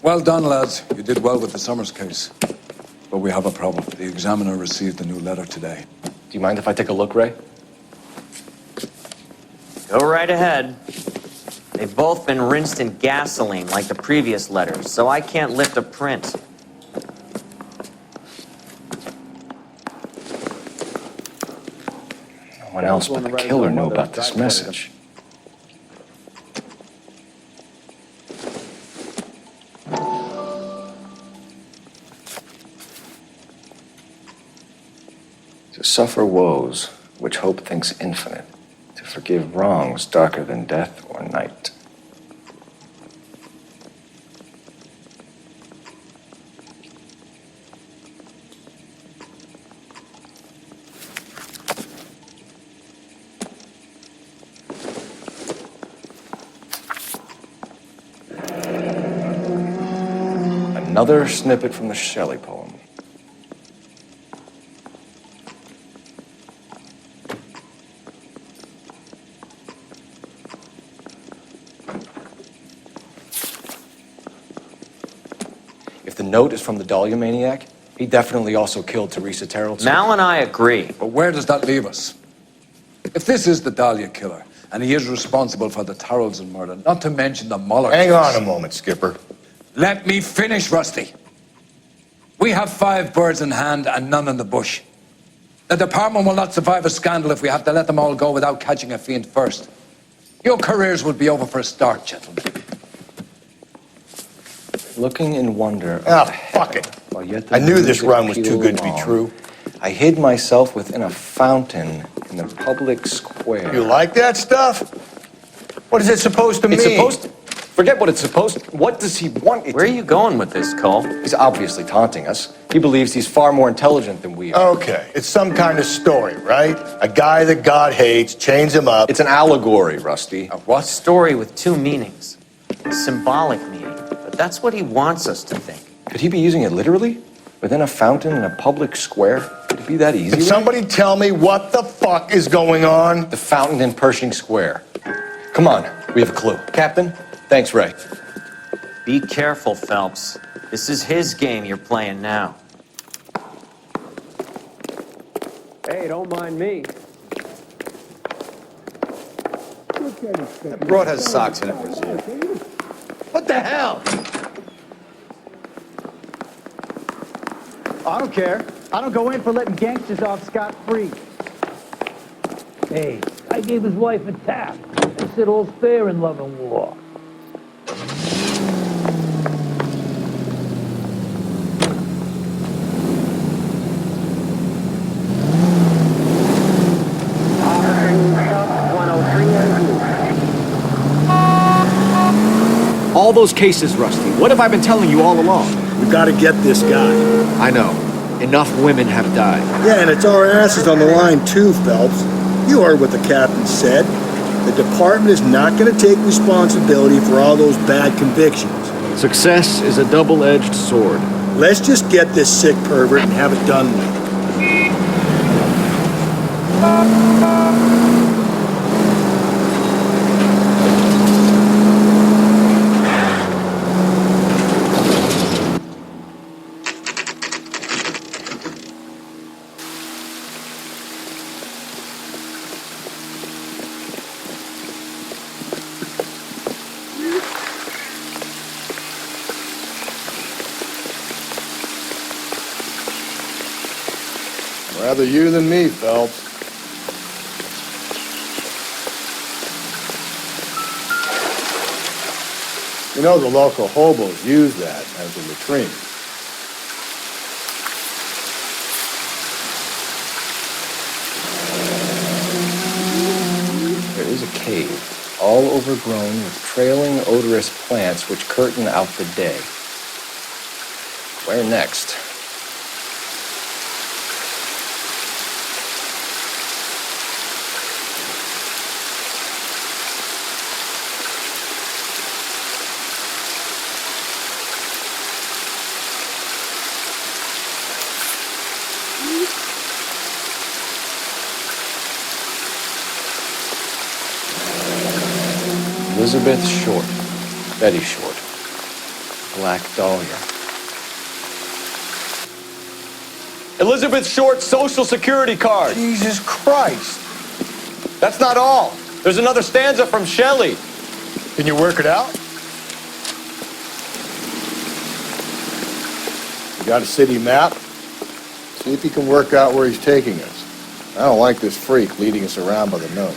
Well done, lads. You did well with the Summers case. But we have a problem. The examiner received a new letter today. Do you mind if I take a look, Ray? Go right ahead. They've both been rinsed in gasoline like the previous letters, so I can't lift a print. No one else but the killer knew about this message. To suffer woes which hope thinks infinite, to forgive wrongs darker than death or night. Another snippet from the Shelley poem. If the note is from the Dahlia maniac, he definitely also killed Teresa Terrell. Mal and I agree. But where does that leave us? If this is the Dahlia killer, and he is responsible for the Tarrelson murder, not to mention the Muller Hang case. on a moment, Skipper. Let me finish, Rusty. We have 5 birds in hand and none in the bush. The department will not survive a scandal if we have to let them all go without catching a fiend first. Your careers will be over for a start, gentlemen. Looking in wonder. Fuck it. I knew this run was too good to be true. I hid myself within a fountain in the public square. You like that stuff? What is it supposed to mean? It's supposed to... Forget what it's supposed to... What does he want it Where to... are you going with this, Cole? He's obviously taunting us. He believes he's far more intelligent than we are. Okay, it's some kind of story, right? A guy that God hates, chains him up. It's an allegory, Rusty. A what? Story with 2 meanings. A symbolic meaning. But that's what he wants us to think. Could he be using it literally? Within a fountain in a public square? Could it be that easy? Can somebody tell me what the fuck is going on? The fountain in Pershing Square. Come on, we have a clue. Captain, thanks, Ray. Be careful, Phelps. This is his game you're playing now. Hey, don't mind me. That broad has socks in it, Brazil. What the hell? I don't care. I don't go in for letting gangsters off scot-free. Hey, I gave his wife a tap. I said all's fair in love and war. All those cases, Rusty. What have I been telling you all along? We gotta get this guy. I know. Enough women have died. Yeah, and it's our asses on the line too, Phelps. You heard what the captain said. The department is not gonna take responsibility for all those bad convictions. Success is a double-edged sword. Let's just get this sick pervert and have it done with. Rather you than me, Phelps. You know the local hobos use that as a latrine. There is a cave, all overgrown with trailing, odorous plants which curtain out the day. Where next? Elizabeth Short, Betty Short. Black Dahlia. Elizabeth Short's social security card. Jesus Christ. That's not all. There's another stanza from Shelley. Can you work it out? You got a city map? See if you can work out where he's taking us. I don't like this freak leading us around by the nose.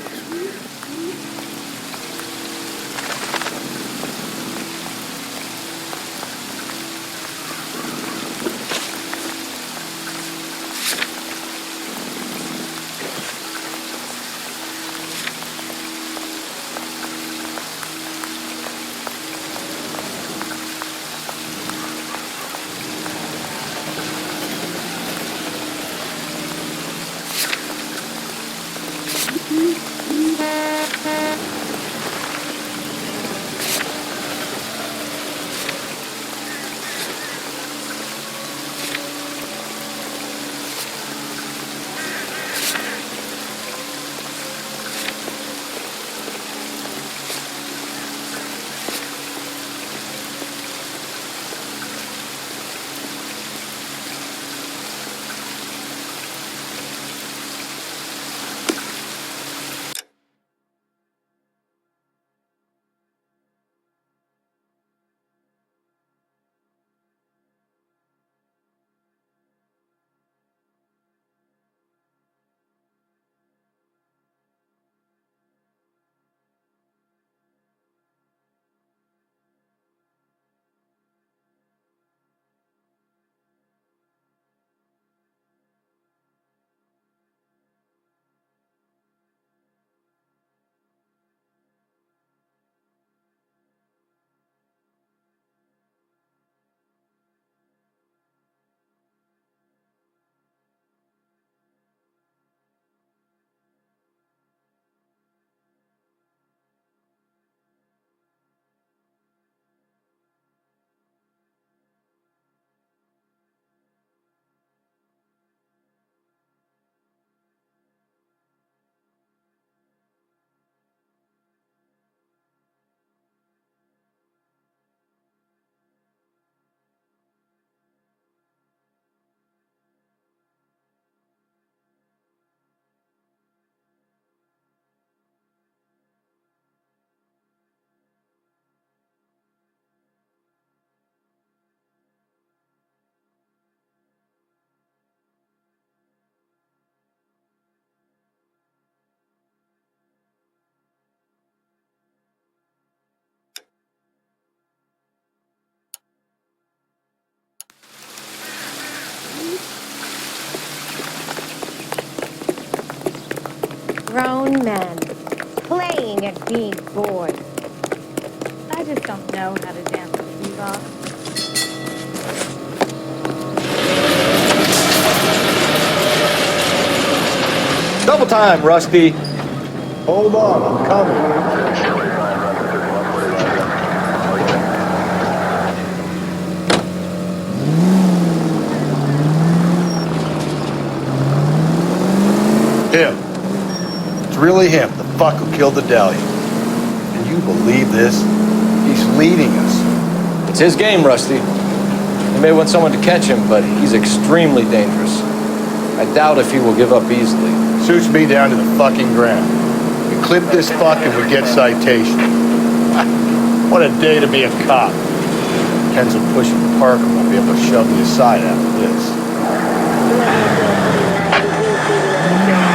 Grown men playing at being bored. I just don't know how to dance the bebop. Double time, Rusty. Hold on, I'm coming. Him. It's really him, the fuck who killed the Dahlia. Can you believe this? He's leading us. It's his game, Rusty. He may want someone to catch him, but he's extremely dangerous. I doubt if he will give up easily. Suits me down to the fucking ground. We clip this fuck and we get citation. What a day to be a cop. Ken's will push him to Parker won't be able to shove me aside after this.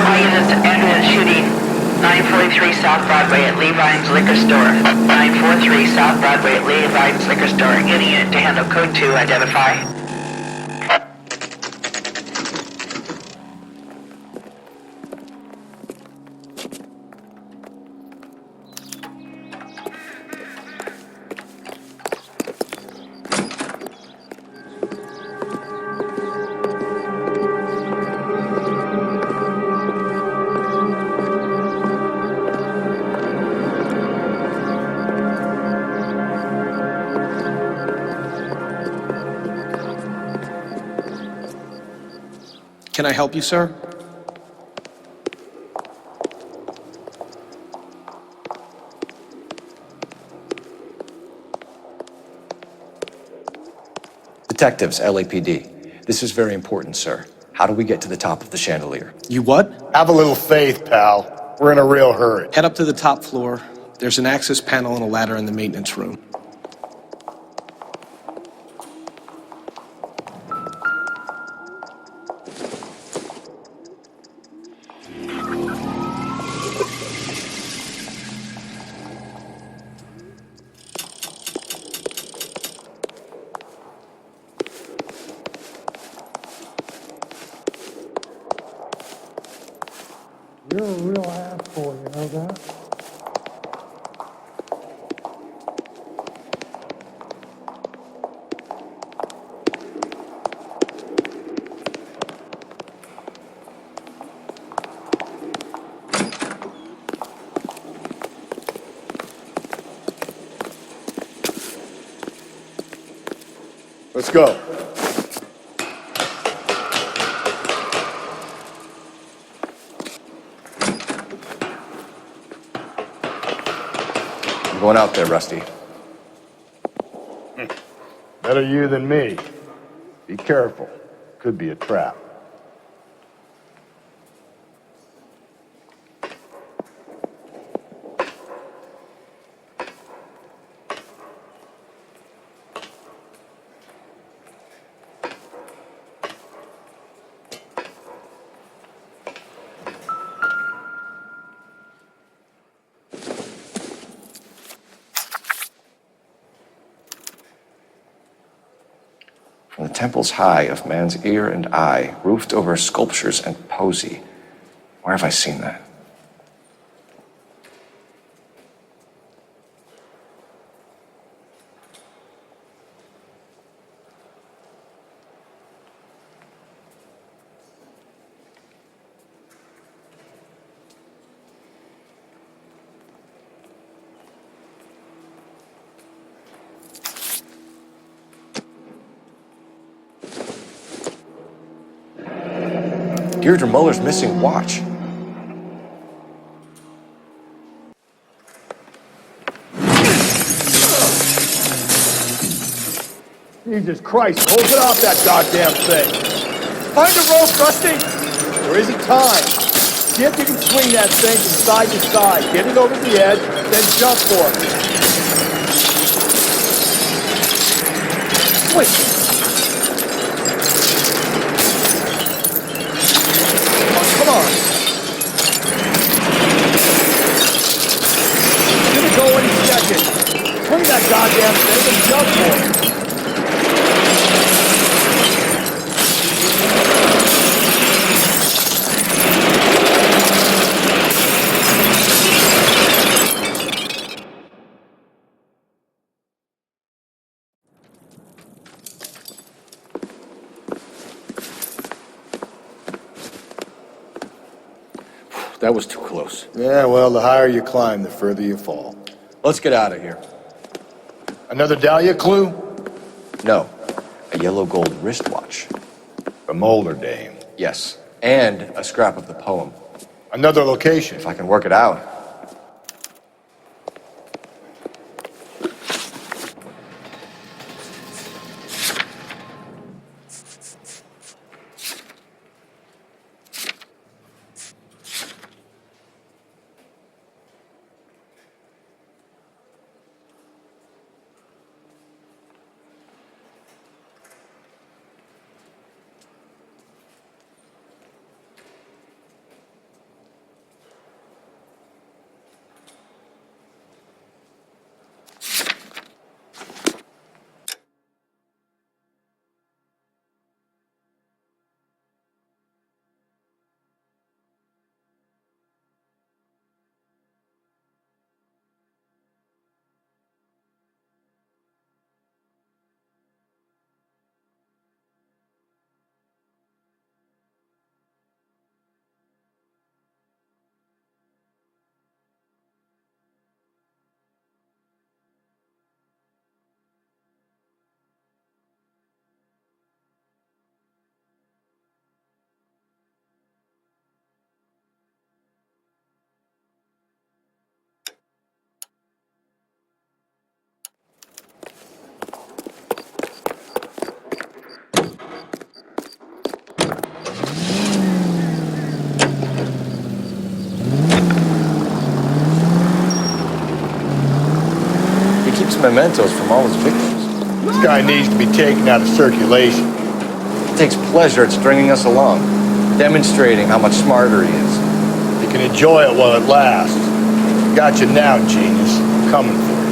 All units, ambulance shooting 943 South Broadway at Levine's Liquor Store. 943 South Broadway at Levine's Liquor Store. Any unit to handle code 2, identify. Can I help you, sir? Detectives, LAPD. This is very important, sir. How do we get to the top of the chandelier? You what? Have a little faith, pal. We're in a real hurry. Head up to the top floor. There's an access panel and a ladder in the maintenance room. You're a real asshole, you know that? Let's go. I'm going out there, Rusty. Better you than me. Be careful. Could be a trap. From the temples high of man's ear and eye, roofed over sculptures and poesy. Where have I seen that? Deirdre Muller's missing watch. Jesus Christ, hold it off that goddamn thing. Find a rope, Rusty. There isn't time. See if you can swing that thing from side to side. Get it over the edge, then jump for it. Wait. Come on. It's gonna go any second. Swing that goddamn thing and jump for it. That was too close. Yeah, well, the higher you climb, the further you fall. Let's get out of here. Another Dahlia clue? No, a yellow gold wristwatch. The Molder Dame. Yes, and a scrap of the poem. Another location. If I can work it out. mementos from all his victims. This guy needs to be taken out of circulation. He takes pleasure at stringing us along, demonstrating how much smarter he is. You can enjoy it while it lasts. Got you now, genius. Coming for you.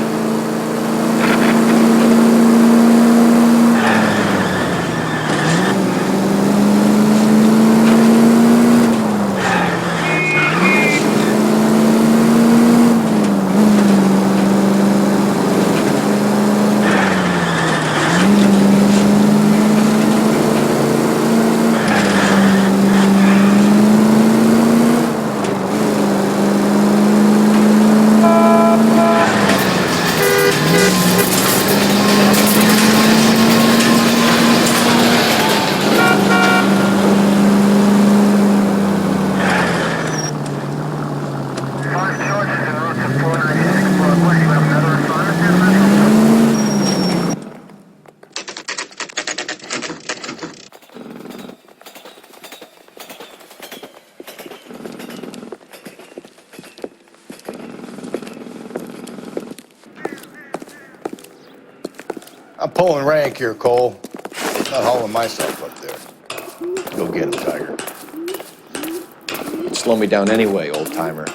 I'm pulling rank here, Cole. Not hauling myself up there. Go get him, Tiger. You'd slow me down anyway, old-timer.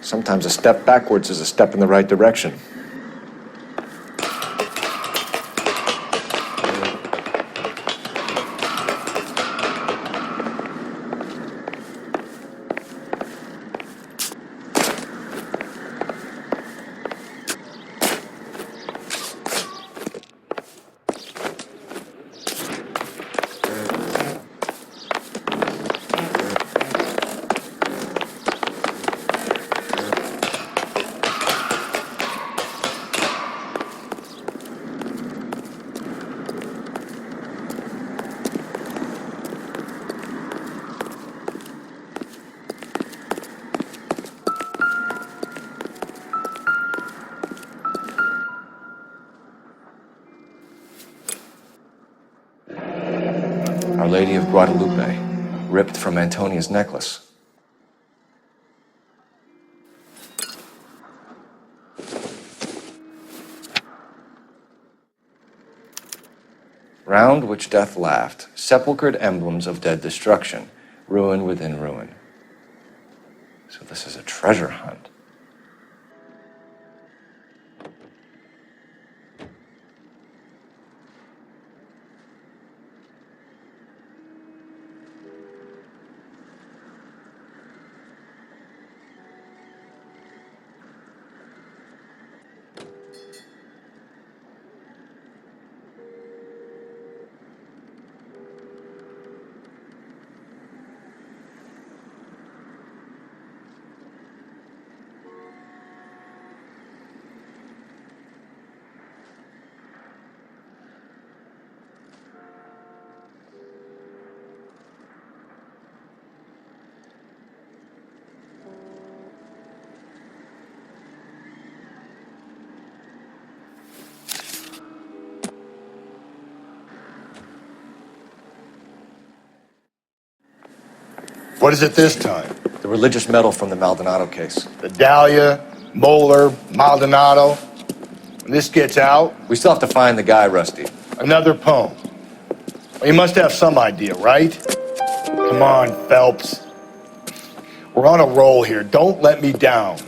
Sometimes a step backwards is a step in the right direction. Lady of Guadalupe, ripped from Antonia's necklace. Round which death laughed, sepulchred emblems of dead destruction, ruin within ruin. So this is a treasure hunt. What is it this time? The religious medal from the Maldonado case. The Dahlia, Moeller, Maldonado. When this gets out, We still have to find the guy, Rusty. another poem. Well, you must have some idea, right? Come on, Phelps. We're on a roll here. Don't let me down.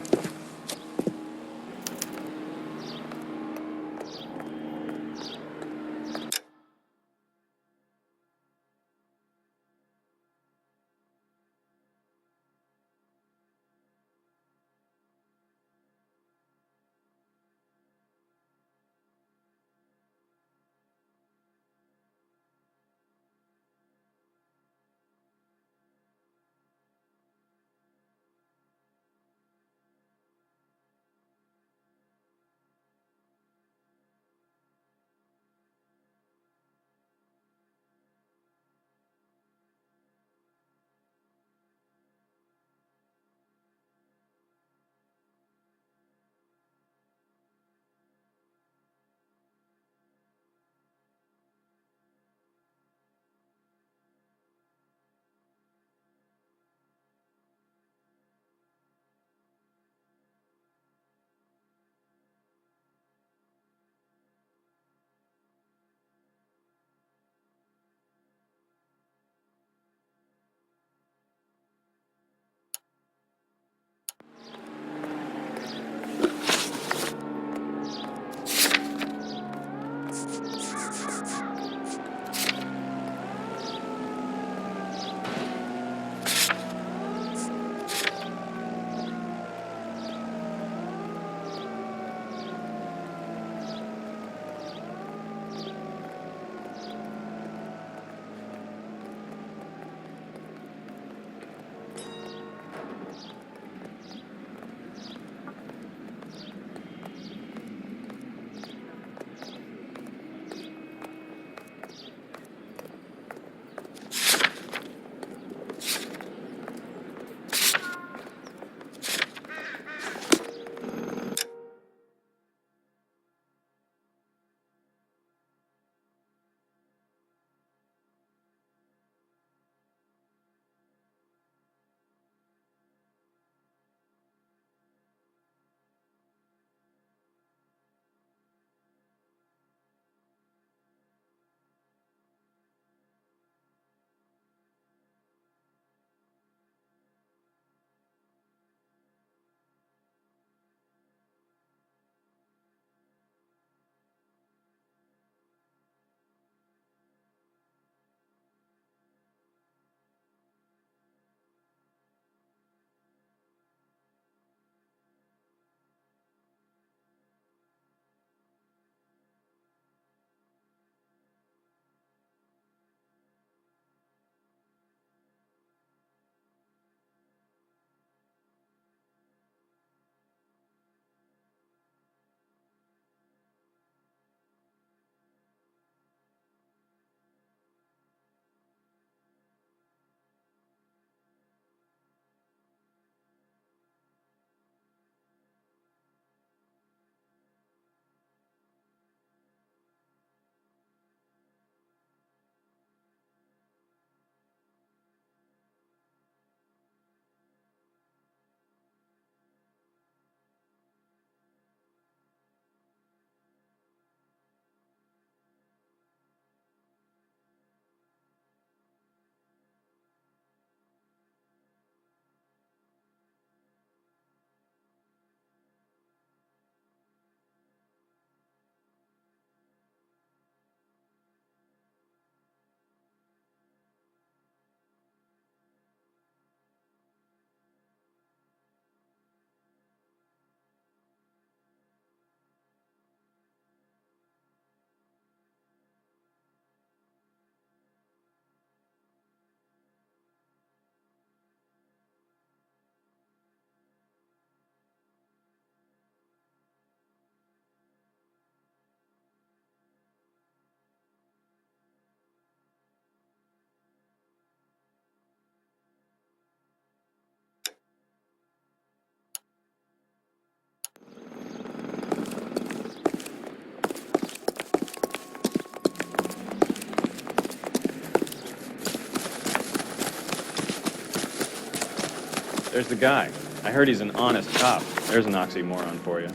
There's the guy. I heard he's an honest cop. There's an oxymoron for you.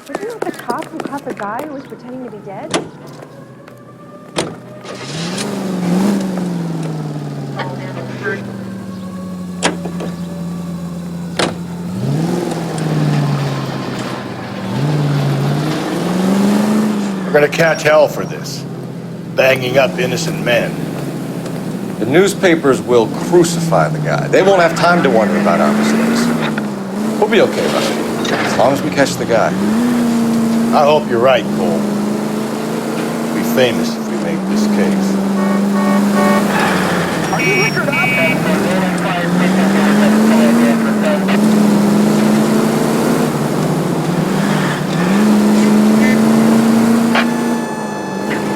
Isn't that the cop who caught the guy who was pretending to be dead? We're gonna catch hell for this. Banging up innocent men. The newspapers will crucify the guy. They won't have time to wonder about our mistakes. We'll be okay, Rusty. As long as we catch the guy. I hope you're right, Cole. We'll be famous if we make this case. Are you liquored up?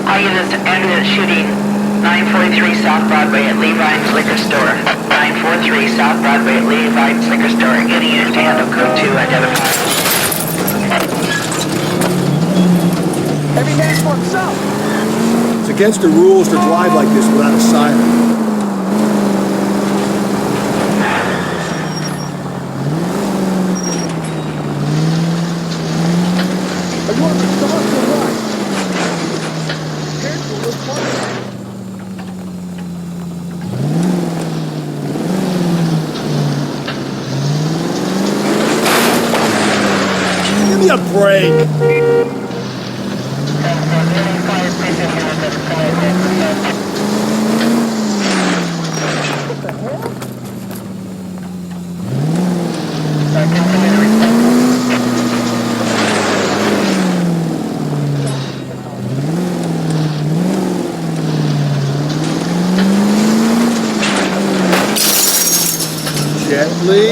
All units ambulance shooting 943 South Broadway at Levine's Liquor Store. 943 South Broadway at Levine's Liquor Store. Any unit to handle code 2 identified. Every man for himself. It's against the rules to drive like this without a siren. Are you on the start or what? Careful, we're flying. Give me a break. What the hell? Gently.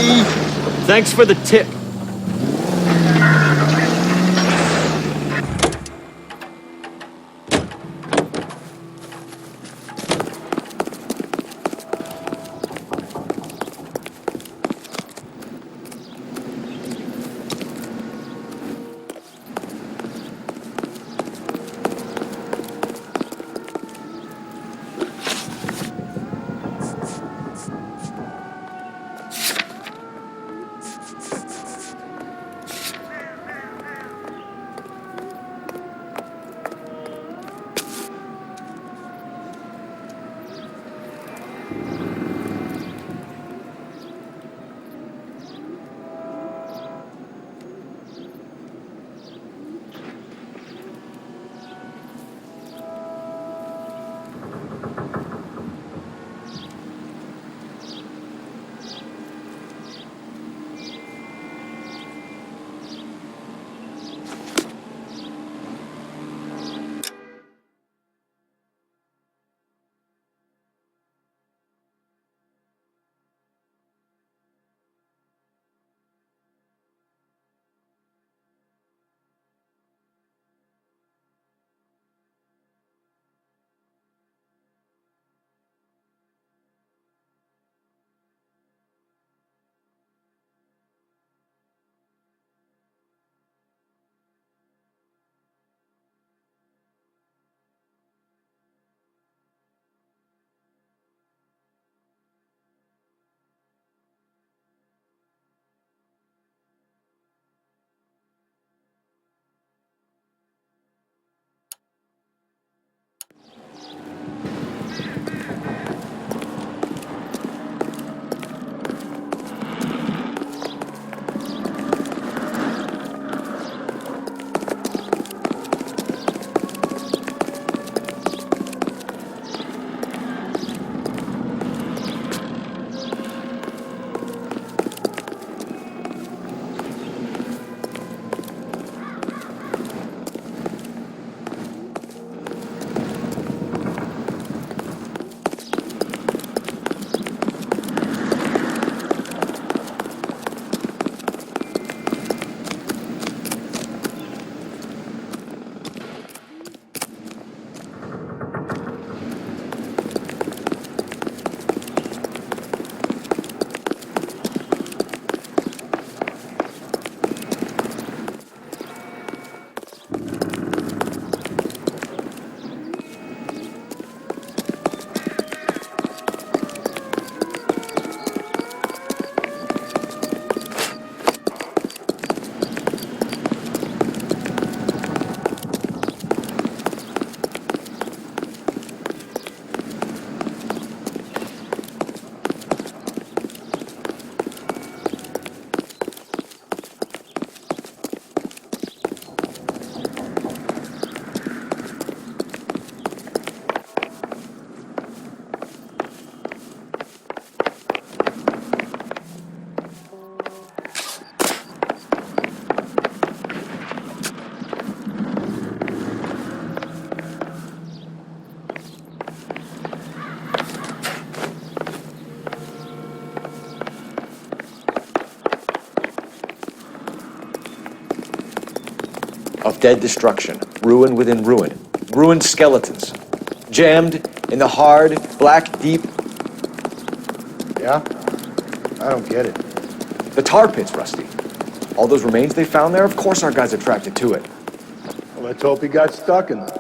Thanks for the tip. dead destruction, ruin within ruin, ruined skeletons, jammed in the hard, black, deep. Yeah? I don't get it. The tar pits, Rusty. All those remains they found there, of course our guy's attracted to it. Well, let's hope he got stuck in them.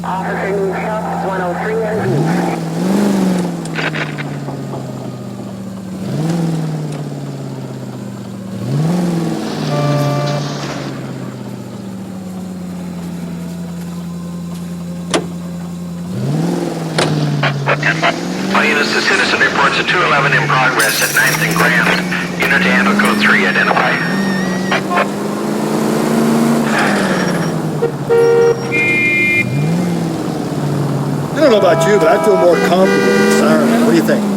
Officer needs help, 103 and All units, the citizen reports a 211 in progress at 9th and Grand. Unit to handle code 3, identify. I don't know about you, but I feel more comfortable with the siren. What do you think?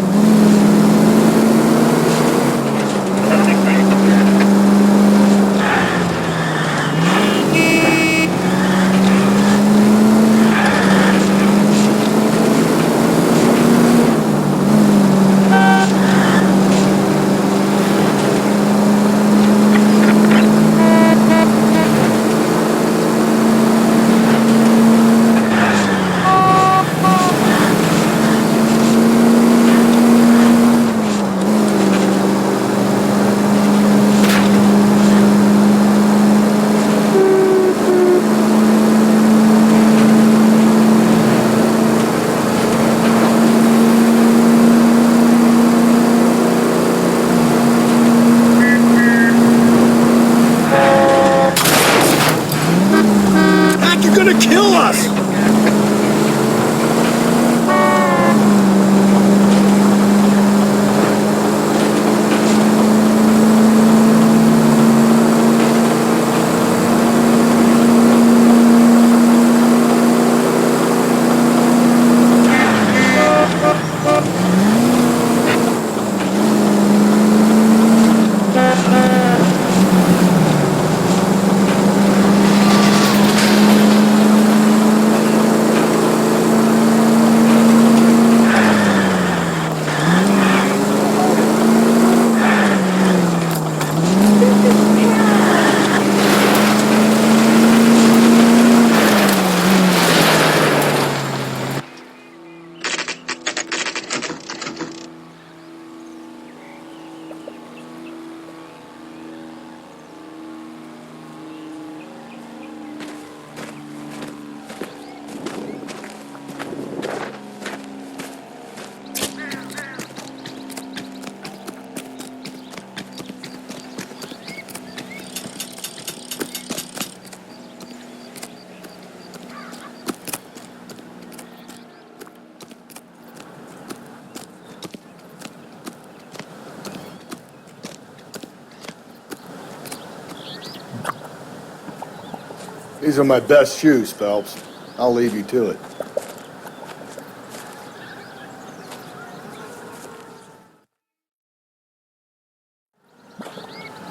These are my best shoes, Phelps. I'll leave you to it.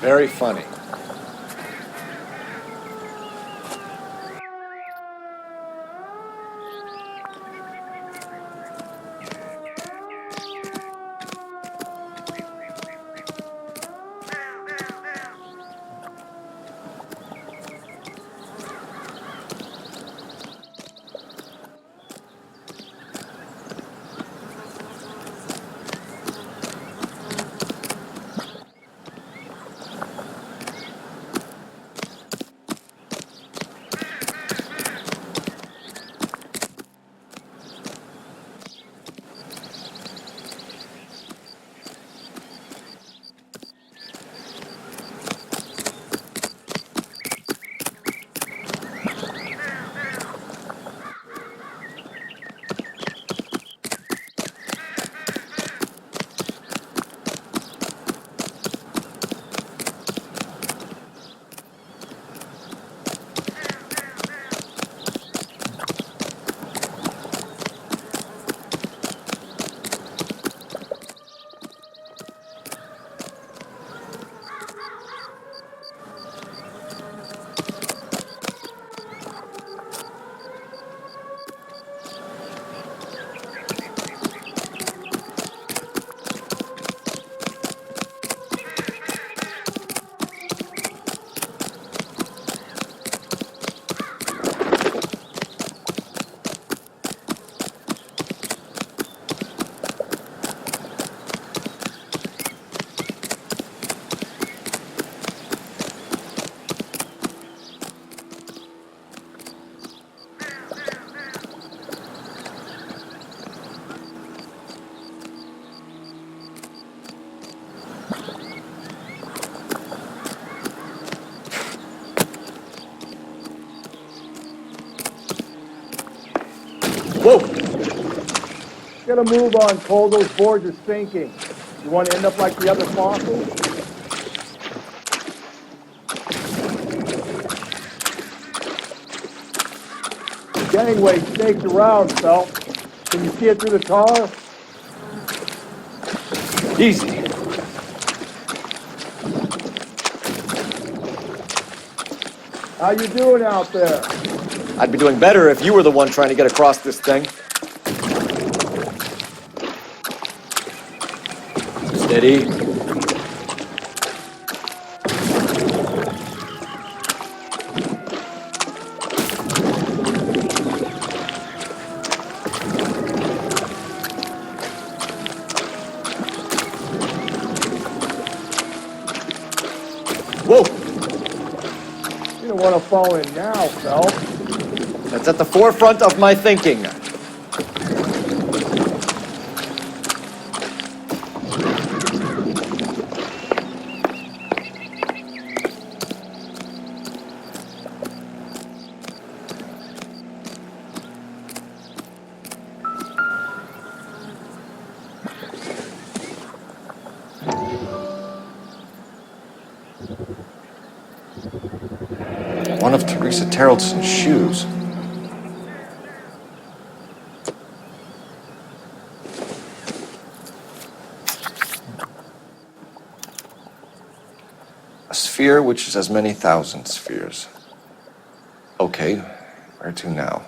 Very funny. Whoa! Get a move on, Cole. Those boards are sinking. You want to end up like the other fossils? The gangway snakes around, Phelps. Can you see it through the tar? Easy. How you doing out there? I'd be doing better if you were the one trying to get across this thing. Steady. Whoa! You don't want to fall in now, Phelps. That's at the forefront of my thinking. One of Teresa Terreldson's shoes. A sphere which is as many thousand spheres. Okay, where to now?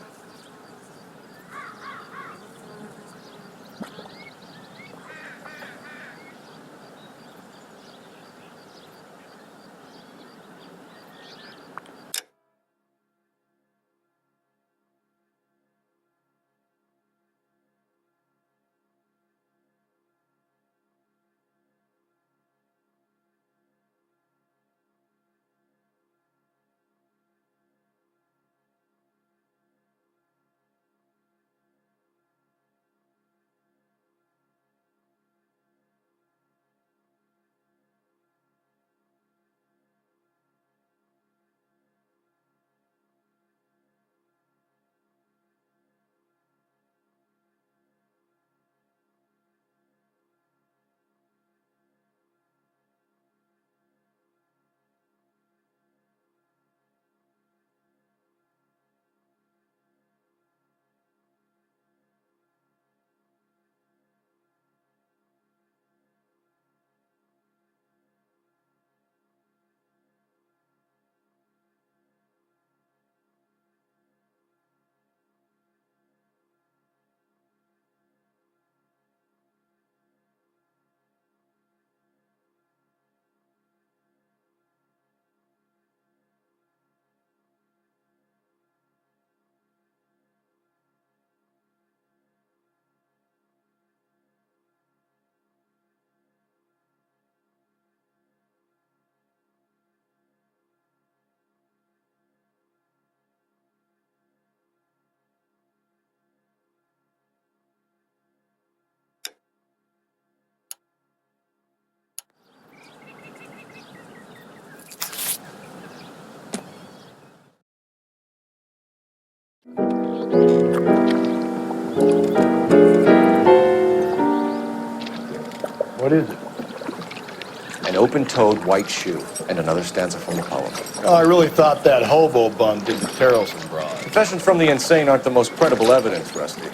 What is it? An open-toed white shoe, and another stanza from the poem. Oh, I really thought that hobo bum did the Terrelson broad. Confessions from the insane aren't the most credible evidence, Rusty.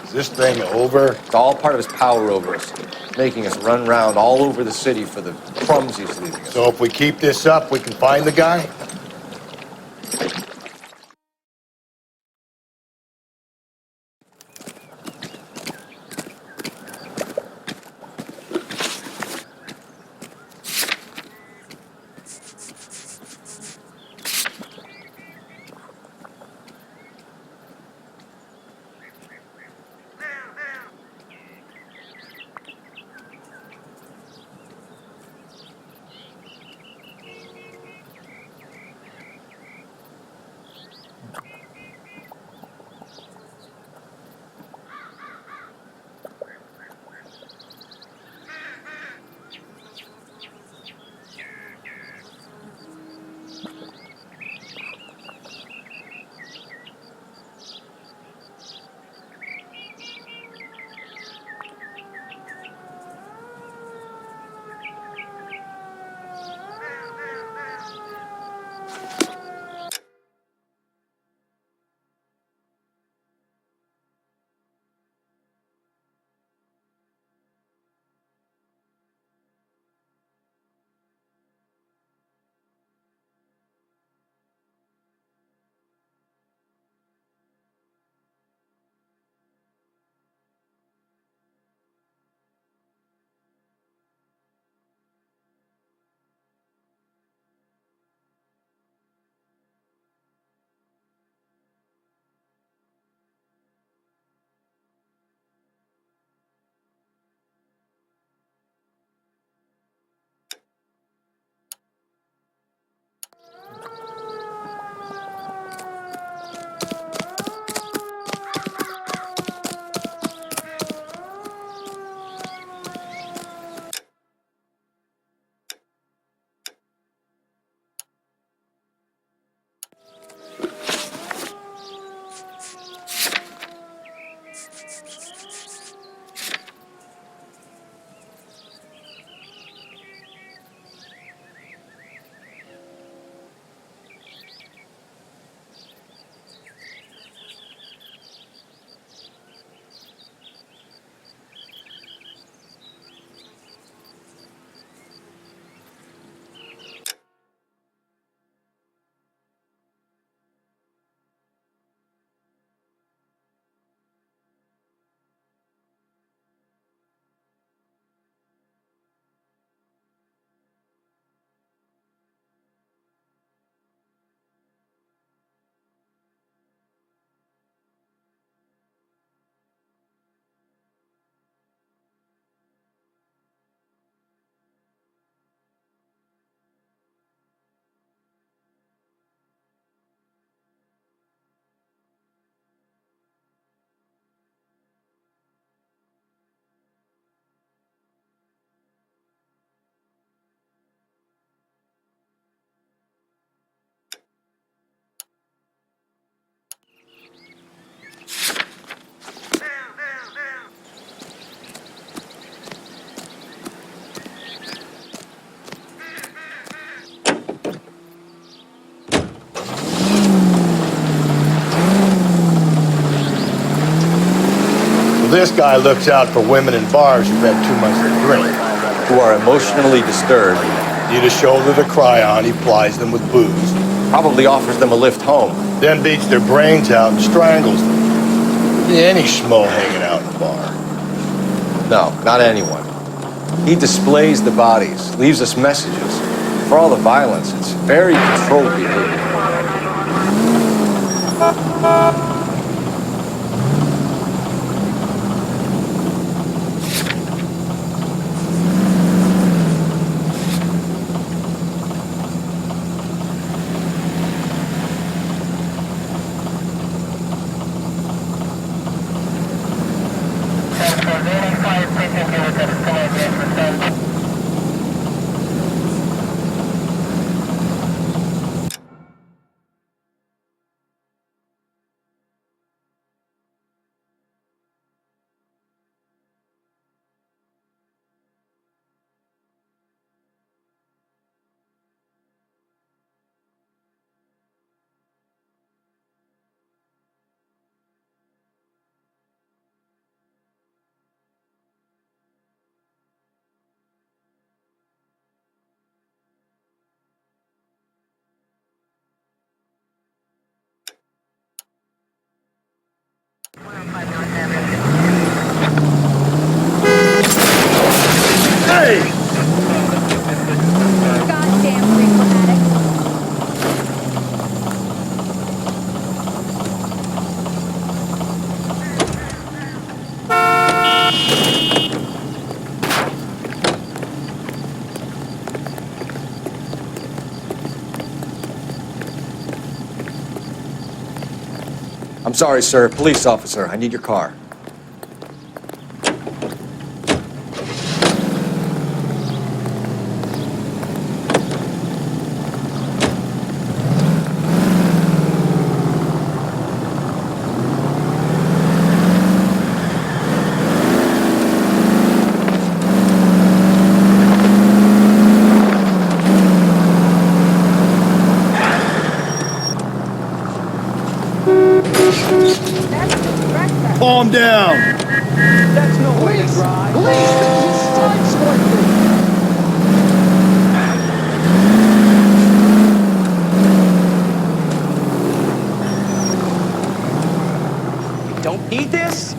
Is this thing over? It's all part of his power over us, making us run round all over the city for the crumbs he's leaving us. So if we keep this up, we can find the guy? This guy looks out for women in bars who've had too much to drink. Who are emotionally disturbed. Need a shoulder to cry on, he plies them with booze. Probably offers them a lift home. Then beats their brains out and strangles them. Be any schmo hanging out in the bar. No, not anyone. He displays the bodies, leaves us messages. For all the violence, it's very controlled behavior. I'm sorry, sir. Police officer, I need your car. Calm down. That's no way to drive. Don't need this?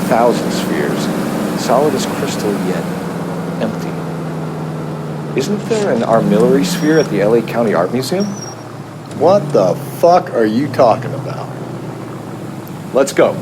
1,000 spheres, solid as crystal yet empty. Isn't there an armillary sphere at the LA County Art Museum? What the fuck are you talking about? Let's go.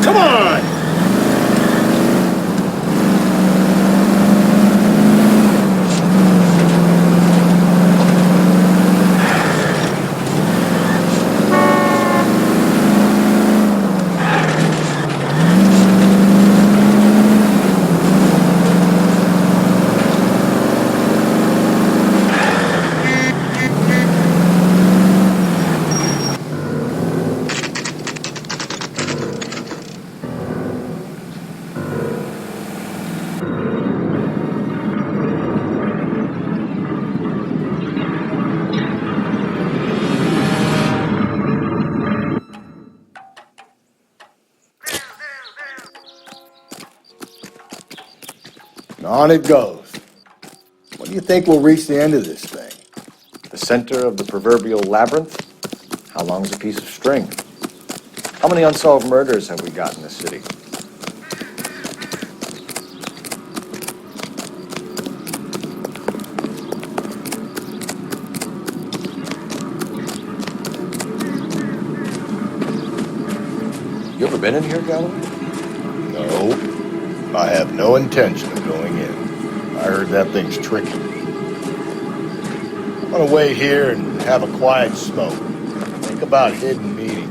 Come on! And on it goes. When do you think we'll reach the end of this thing? The center of the proverbial labyrinth? How long's a piece of string? How many unsolved murders have we got in the city? You ever been in here, Galloway? No. I have no intention of going in. I heard that thing's tricky. I'm gonna wait here and have a quiet smoke. Think about hidden meetings.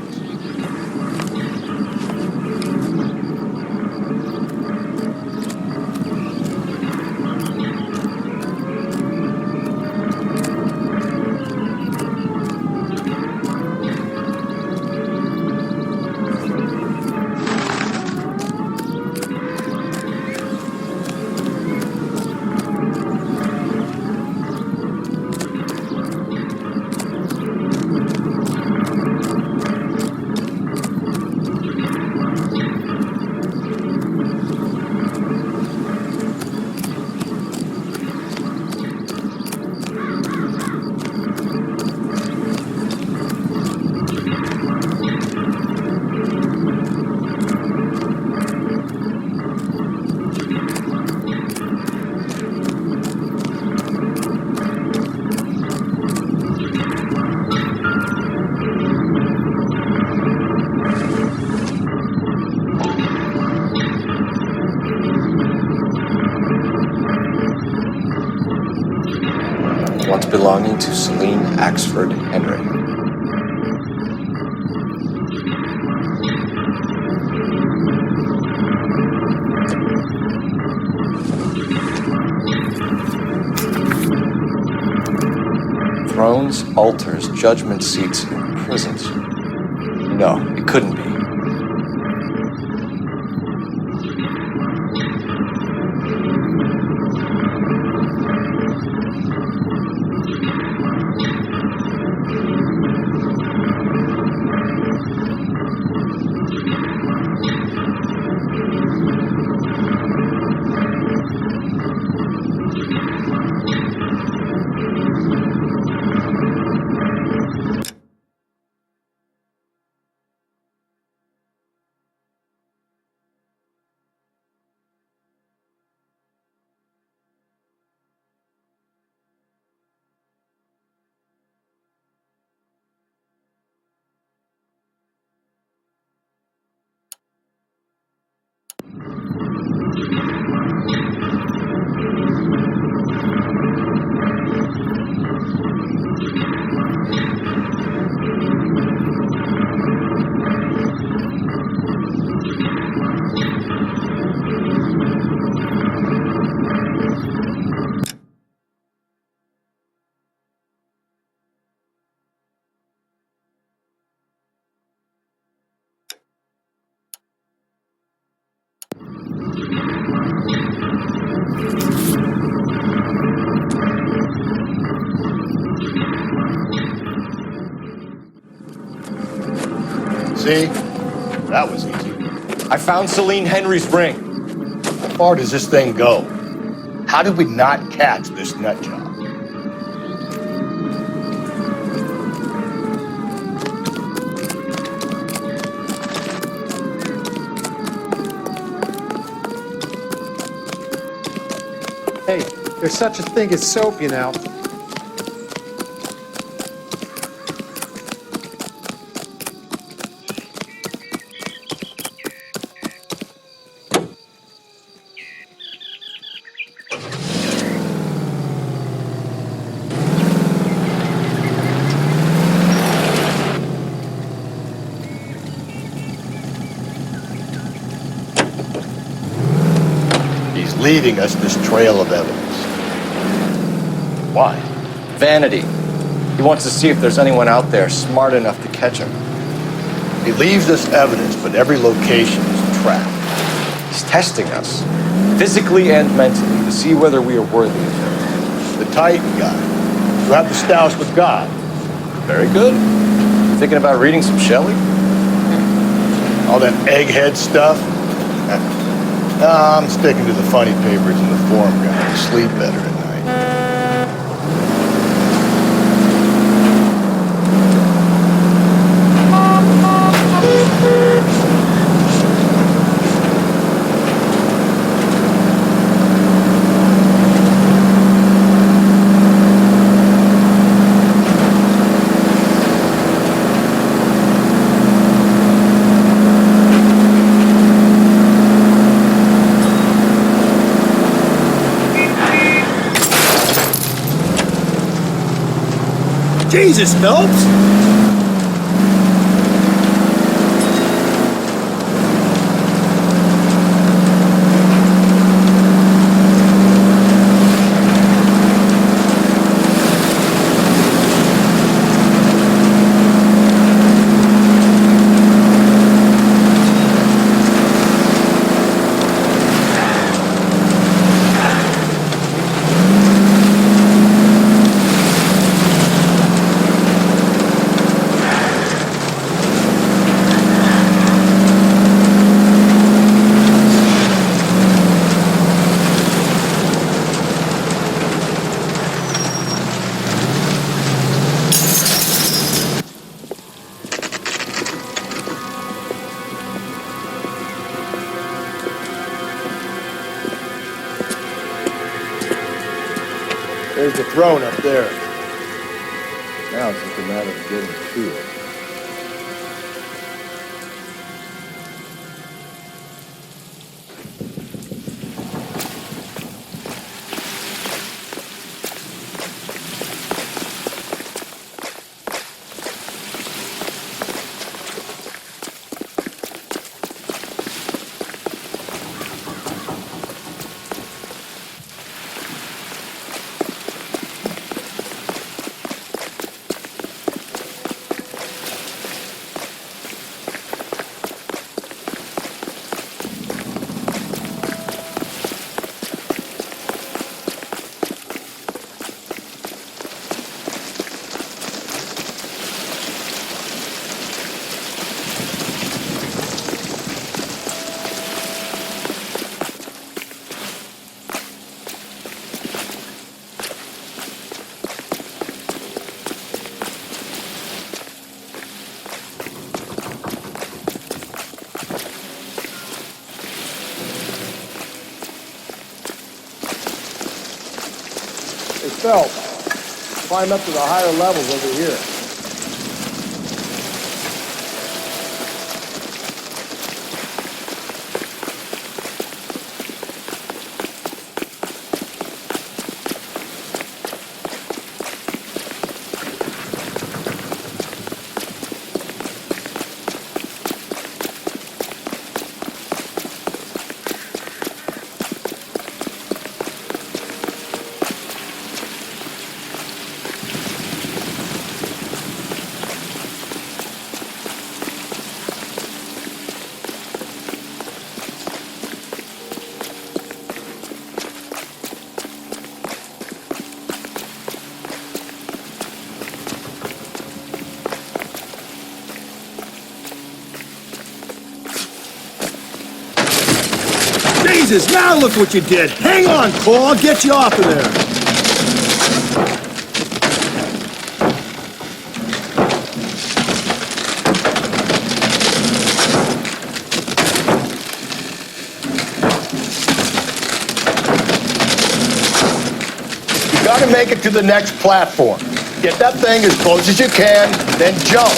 Once belonging to Celine Axford Henry. Thrones, altars, judgment seats, and prisons. No, it couldn't be. See? That was easy. I found Celine Henry's ring. How far does this thing go? How did we not catch this nut job? Hey, there's such a thing as soap, you know. He's leaving us this trail of evidence. Why? Vanity. He wants to see if there's anyone out there smart enough to catch him. He leaves us evidence, but every location is a trap. He's testing us, physically and mentally, to see whether we are worthy of him. The Titan guy, who had the stoush with God. Very good. Thinking about reading some Shelley? All that egghead stuff. I'm sticking to the funny papers and the forum guy. Sleep better at night. Jesus, Phelps! There's the throne up there. Now it's just a matter of getting to it. Hey, Phelps, climb up to the higher levels over here. Jesus, now look what you did. Hang on, Cole. I'll get you off of there. You gotta make it to the next platform. Get that thing as close as you can, then jump.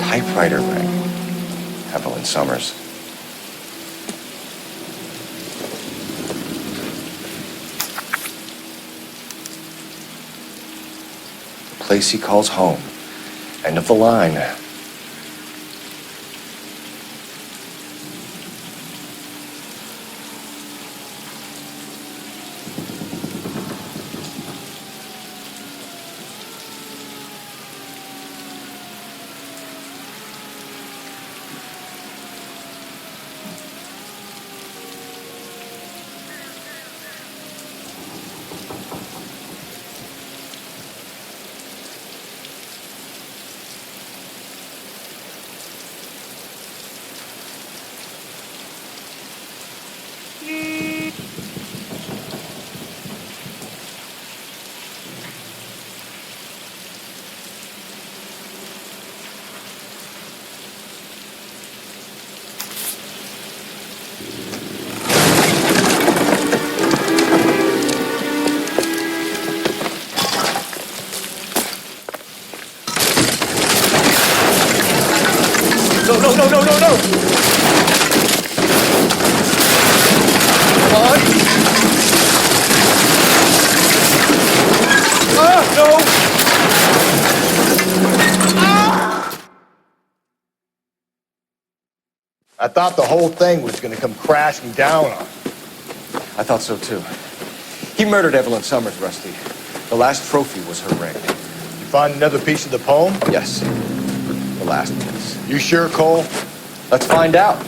Typewriter ring. Evelyn Summers. The place he calls home. End of the line. No! Come on! No! I thought the whole thing was gonna come crashing down on us. I thought so too. He murdered Evelyn Summers, Rusty. The last trophy was her ring. You find another piece of the poem? Yes. The last piece. You sure, Cole? Let's find out.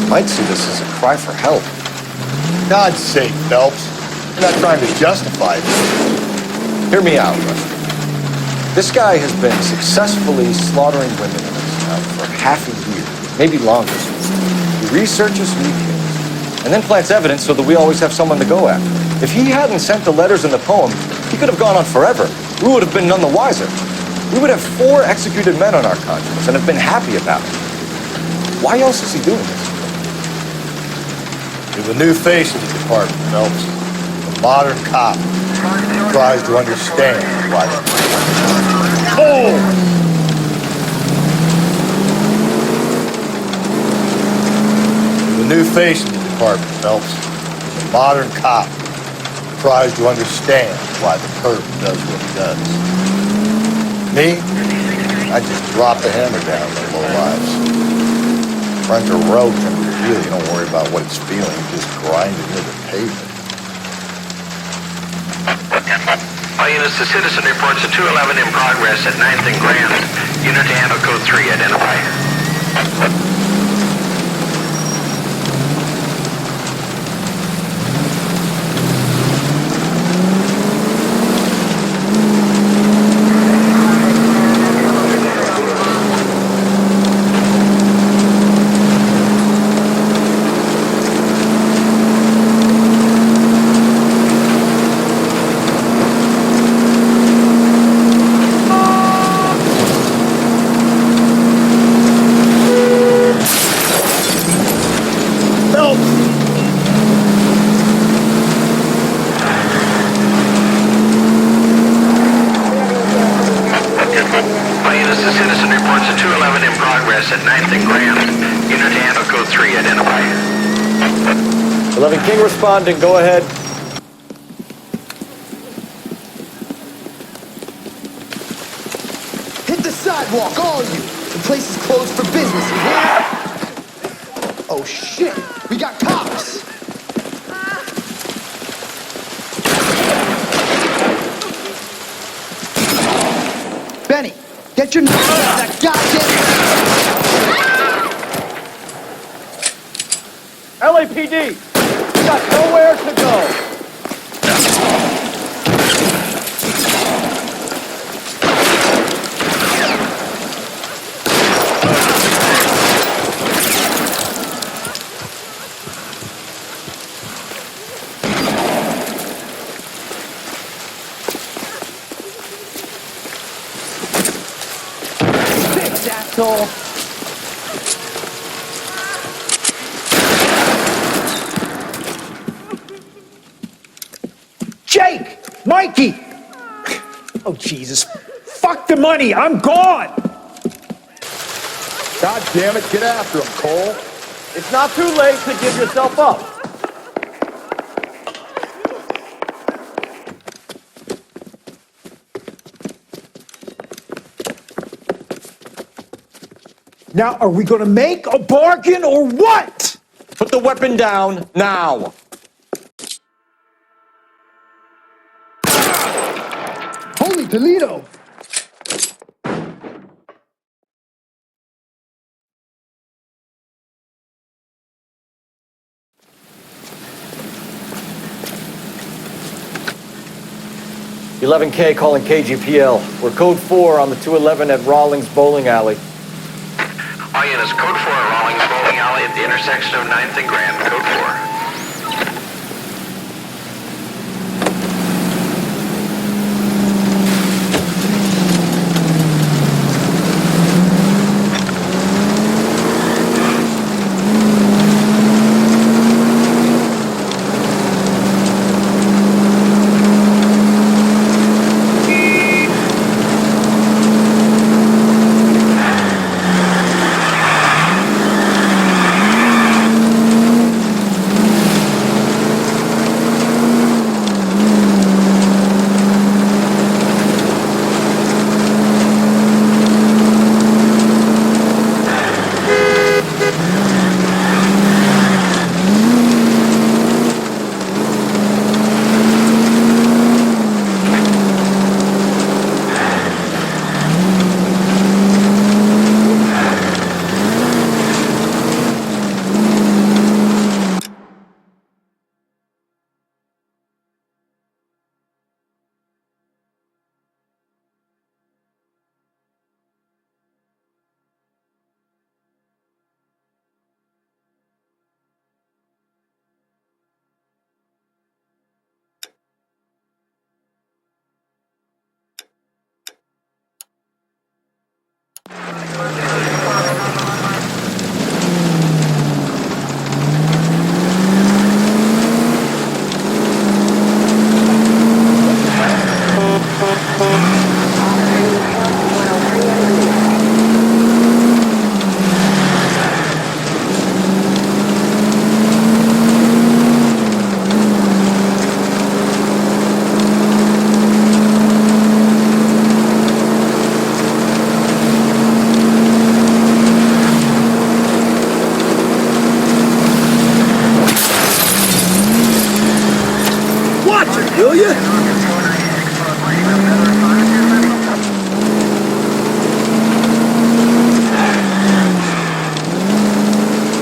Might see this as a cry for help. God's sake, Phelps. You're not trying to justify this. Hear me out, Rusty. This guy has been successfully slaughtering women in this town for half a year, maybe longer. He researches who he kills, and then plants evidence so that we always have someone to go after. If he hadn't sent the letters in the poem, he could have gone on forever. We would have been none the wiser. We would have 4 executed men on our conscience and have been happy about it. Why else is he doing this? You're the new face of the department, Phelps. A modern cop who tries to understand why. Oh! You're the new face of the department, Phelps. A modern cop who tries to understand why the curtain does what it does. Me? I just drop the hammer down on the low lives. Runs a roach under your heel. You don't worry about what it's feeling. You just grind it into the pavement. All units, the citizen reports a 211 in progress at 9th and Grand. Unit to handle code 3, identify. At 9th and Grand. Unit to handle code 3, identify. 11 King responding, go ahead. Hit the sidewalk, all of you! The place is closed for business, you hear? Oh shit! We got cops! Benny, get your nose out of that goddamn... LAPD, we got nowhere to go. Bitch, asshole! Jake! Mikey! Oh, Jesus. Fuck the money. I'm gone. God damn it, get after him, Cole. It's not too late to give yourself up. Now, are we going to make a bargain or what? Put the weapon down now. Holy Toledo! $11K calling KGPL. We're code 4 on the 211 at Rawlings Bowling Alley. All units, code 4 at Rawlings Bowling Alley at the intersection of 9th and Grand. Code 4.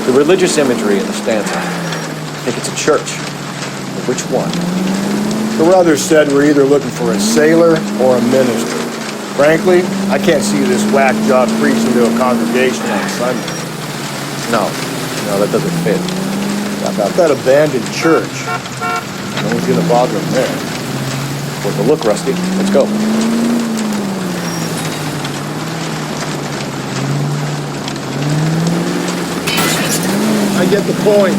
The religious imagery in the stanza. I think it's a church. But which one? Carruthers said we're either looking for a sailor or a minister. Frankly, I can't see this whack job preaching to a congregation on Sunday. No, that doesn't fit. How about that abandoned church? No one's gonna bother him there. Worth a look, Rusty. Let's go. I get the point.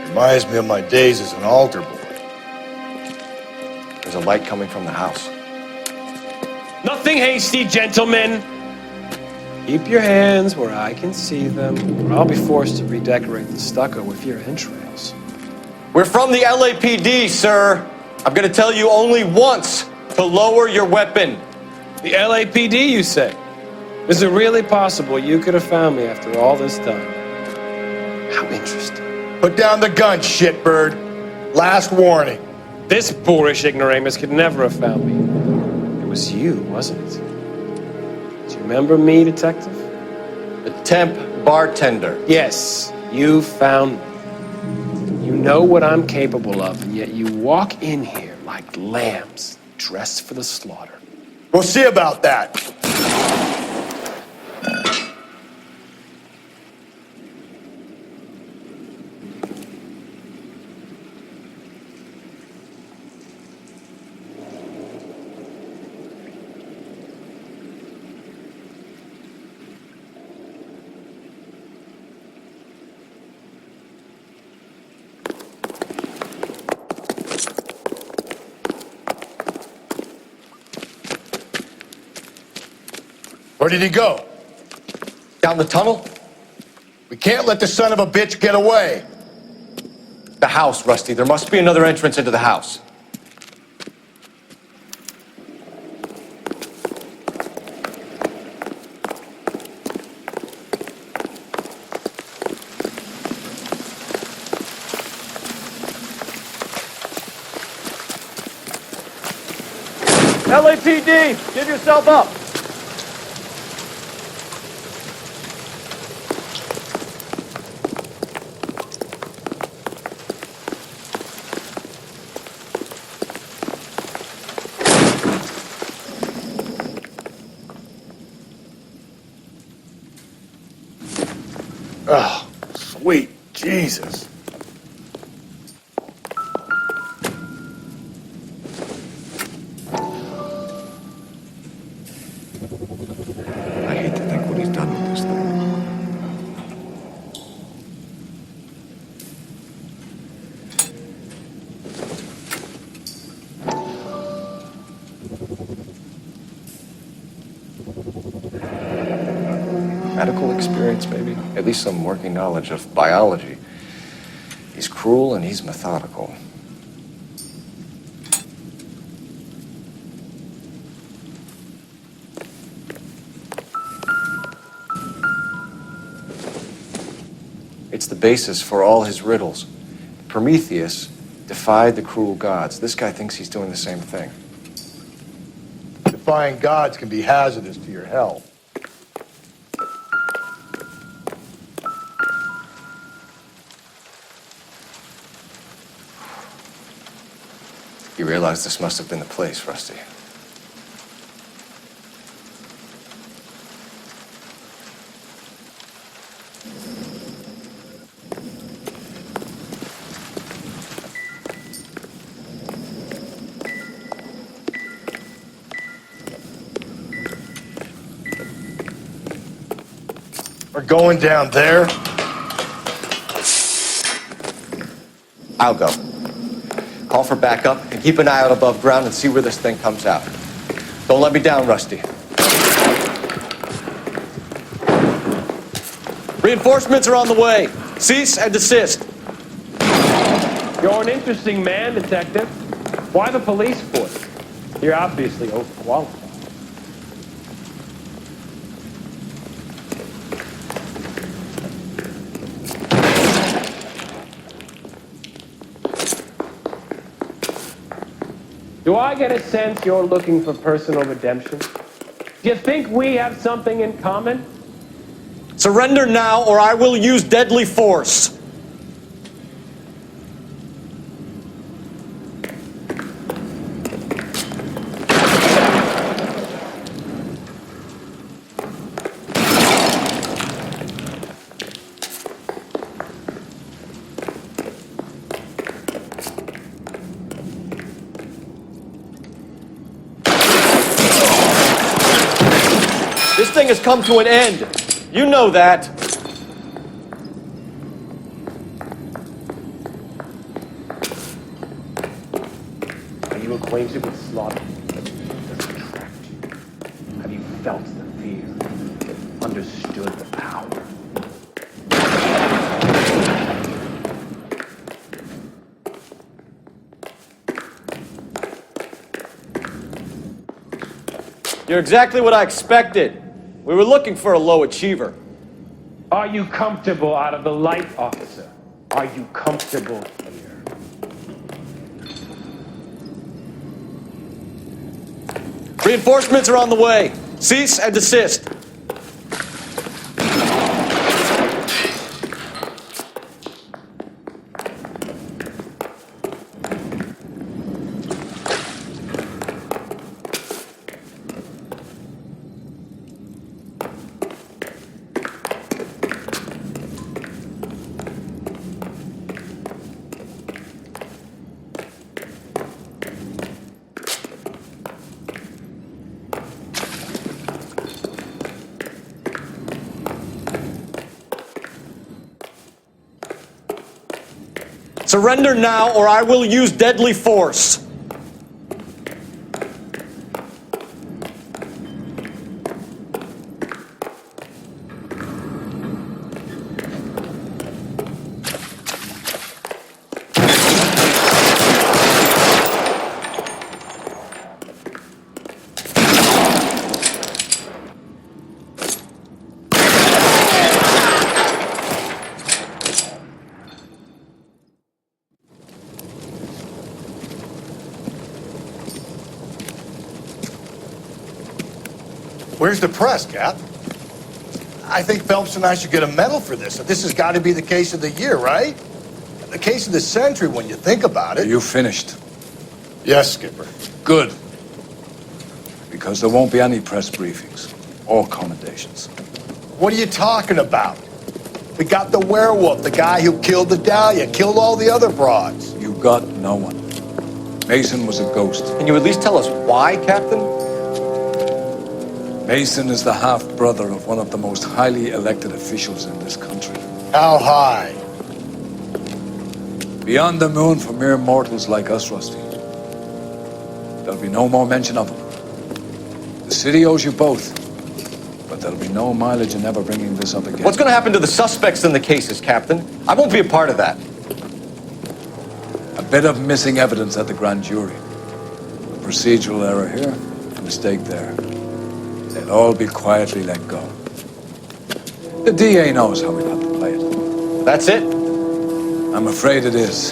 Reminds me of my days as an altar boy. There's a light coming from the house. Nothing hasty, gentlemen. Keep your hands where I can see them, or I'll be forced to redecorate the stucco with your entrails. We're from the LAPD, sir. I'm gonna tell you only once to lower your weapon. The LAPD, you say? Is it really possible you could have found me after all this time? How interesting. Put down the gun, shitbird. Last warning. This boorish ignoramus could never have found me. It was you, wasn't it? Do you remember me, detective? The temp bartender. Yes, you found me. You know what I'm capable of, and yet you walk in here like lambs dressed for the slaughter. We'll see about that. Where did he go? Down the tunnel? We can't let the son of a bitch get away. The house, Rusty. There must be another entrance into the house. LAPD, give yourself up. Oh, sweet Jesus. I hate to think what he's done with this thing. Medical experience, maybe? At least some working knowledge of biology. He's cruel and he's methodical. It's the basis for all his riddles. Prometheus defied the cruel gods. This guy thinks he's doing the same thing. Defying gods can be hazardous to your health. You realize this must have been the place, Rusty. We're going down there. I'll go. Call for backup and keep an eye out above ground and see where this thing comes out. Don't let me down, Rusty. Reinforcements are on the way. Cease and desist. You're an interesting man, Detective. Why the police force? You're obviously overqualified. Do I get a sense you're looking for personal redemption? Do you think we have something in common? Surrender now, or I will use deadly force. This thing has come to an end. You know that. Are you acquainted with slaughter? Does it attract you? Have you felt the fear? Understood the power? You're exactly what I expected. We were looking for a low achiever. Are you comfortable out of the light, officer? Are you comfortable here? Reinforcements are on the way. Cease and desist. Surrender now, or I will use deadly force. Where's the press, Cap? I think Phelps and I should get a medal for this. This has got to be the case of the year, right? The case of the century when you think about it. Are you finished? Yes, Skipper. Good. Because there won't be any press briefings or commendations. What are you talking about? We got the werewolf, the guy who killed the Dahlia, killed all the other broads. You got no one. Mason was a ghost. Can you at least tell us why, Captain? Mason is the half-brother of one of the most highly elected officials in this country. How high? Beyond the moon for mere mortals like us, Rusty. There'll be no more mention of him. The city owes you both, but there'll be no mileage in ever bringing this up again. What's going to happen to the suspects in the cases, Captain? I won't be a part of that. A bit of missing evidence at the grand jury. A procedural error here, a mistake there. They'll all be quietly let go. The DA knows how we'll have to play it. That's it? I'm afraid it is.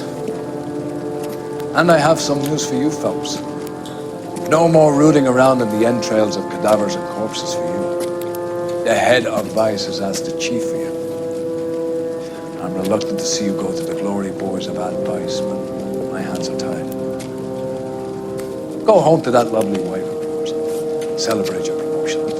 And I have some news for you folks. No more rooting around in the entrails of cadavers and corpses for you. The head of Vice has asked the chief for you. I'm reluctant to see you go to the glory boys of Vice, but my hands are tied. Go home to that lovely wife of yours. Celebrate your promotion.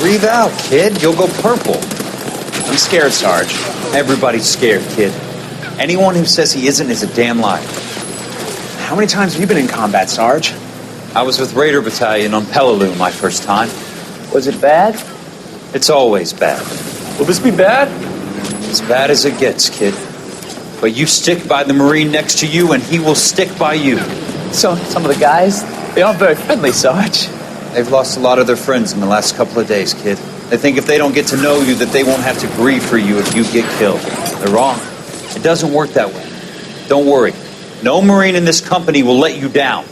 Breathe out, kid. You'll go purple. I'm scared, Sarge. Everybody's scared, kid. Anyone who says he isn't is a damn liar. How many times have you been in combat, Sarge? I was with Raider Battalion on Peleliu my first time. Was it bad? It's always bad. Will this be bad? As bad as it gets, kid. But you stick by the Marine next to you, and he will stick by you. So, some of the guys, they aren't very friendly, Sarge. They've lost a lot of their friends in the last couple of days, kid. They think if they don't get to know you, that they won't have to grieve for you if you get killed. They're wrong. It doesn't work that way. Don't worry. No Marine in this company will let you down.